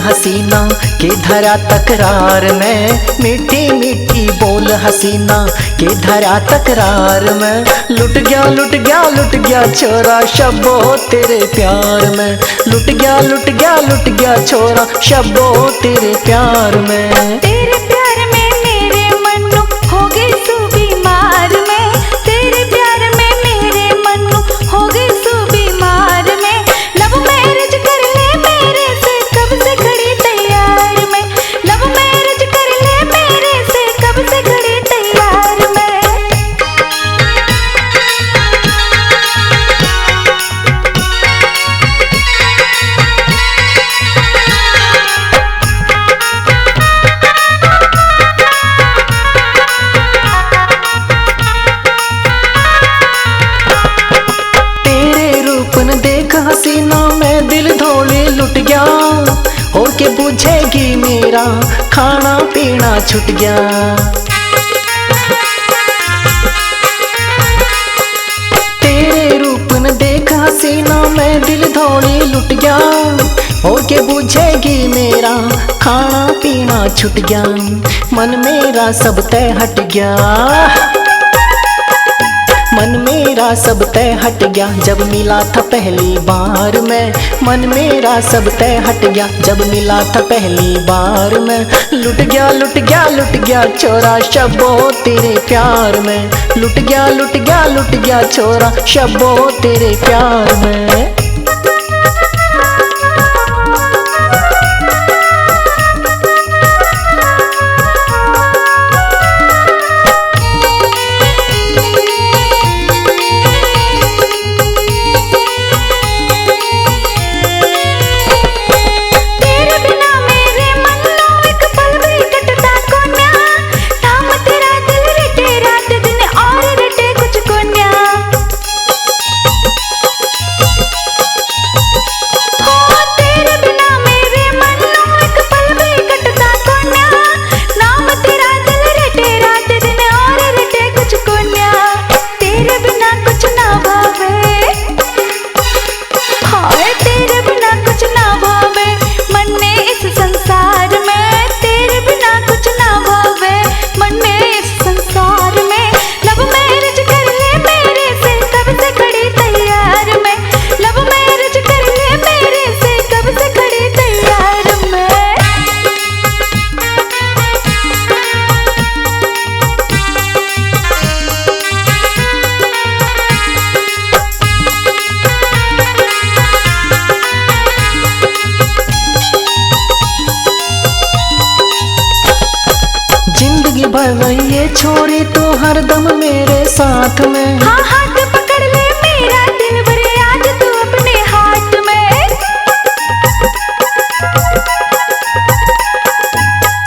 हसीना के धरा तकरार में, मीठी मीठी बोल हसीना के धरा तकरार में। लुट गया लुट गया लुट गया छोरा शब्बो तेरे प्यार में, लुट गया लुट गया लुट गया छोरा शब्बो तेरे प्यार में। तेरे प्यार में मेरे मन्नू हो गई सू बीमार में, तेरे प्यार में मेरे मन्नू हो गई सू बीमार में। लव मैरिज कर ले मेरे से कब से खड़ी तैयार में, लव मैरिज कर ले मेरे से कब से खड़ी तैयार में। देख हसीना मैं दिल धोले लुट गया, हो के बुझेगी मेरा खाना पीना छुट गया। तेरे रूप न देख हसीना मैं दिल धोले लुट गया, हो के बुझेगी मेरा खाना पीना छुट गया। मन मेरा सब तय हट गया, मन मेरा सब तय हट गया जब मिला था पहली बार में, मन मेरा सब तय हट गया जब मिला था पहली बार में। लुट गया लुट गया लुट गया छोरा शब्बो तेरे प्यार में, लुट गया लुट गया लुट गया छोरा शब्बो तेरे प्यार में। जिंदगी भर रही ये छोरी तू हरदम मेरे साथ में, हाँ हाथ पकड़ ले मेरा दिल भरे आज तू अपने हाथ में।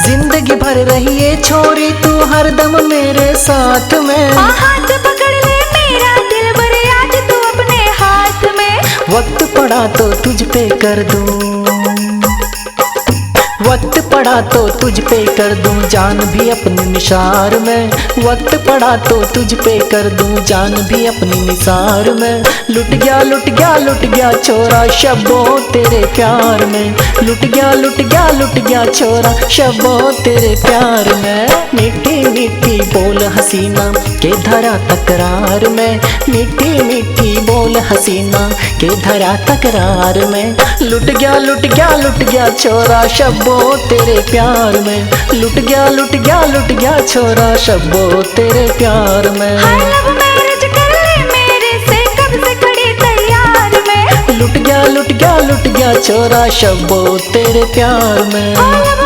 जिंदगी भर रही ये छोरी तू हरदम मेरे साथ में, हाँ हाथ पकड़ ले मेरा दिल भरे आज तू अपने हाथ में। वक्त पड़ा तो तुझ पे कर दूं, वक्त पड़ा तो तुझ पे कर दूं जान भी अपनी निसार में, वक्त पड़ा तो तुझ पे कर दूं जान भी अपनी निसार में। लुट गया लुट गया लुट गया छोरा शब्बो तेरे प्यार में, लुट गया लुट गया लुट गया छोरा शब्बो तेरे प्यार में। मीठी मीठी बोल हसीना के धरा तकरार में, मीठी मीठी बोल हसीना के धरा तकरार में। लुट गया लुट गया लुट गया छोरा शब्बो तेरे प्यार में, लुट गया लुट गया लुट गया छोरा शब्बो तेरे प्यार में। हाय लव मैरिज कर ले मेरे से कब से खड़ी तैयार में, लुट गया लुट गया लुट गया छोरा शब्बो तेरे प्यार में।